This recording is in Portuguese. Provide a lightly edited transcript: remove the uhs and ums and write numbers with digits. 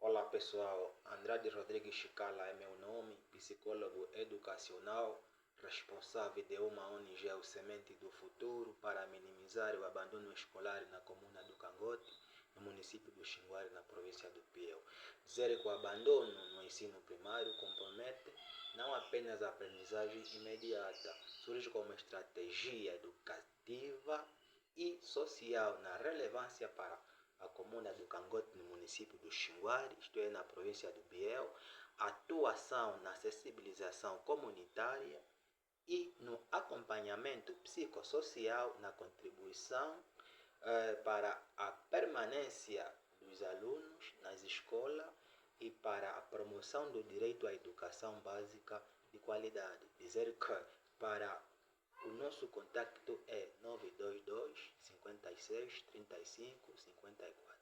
Olá pessoal, Andrade Rodrigues Chicala é meu nome, psicólogo educacional, responsável de uma ONG, o Semente do Futuro, para minimizar o abandono escolar na comuna do Cangote, no município do Xinguari, na província do Piauí. Dizer que o abandono no ensino primário compromete não apenas a aprendizagem imediata, surge como estratégia educativa e social na relevância para a comuna do Cangote, no município do Xinguari, isto é, na província do Biel, atuação na sensibilização comunitária e no acompanhamento psicossocial na contribuição para a permanência dos alunos nas escolas e para a promoção do direito à educação básica de qualidade. Dizer que para o nosso contacto é 922 56 35 54.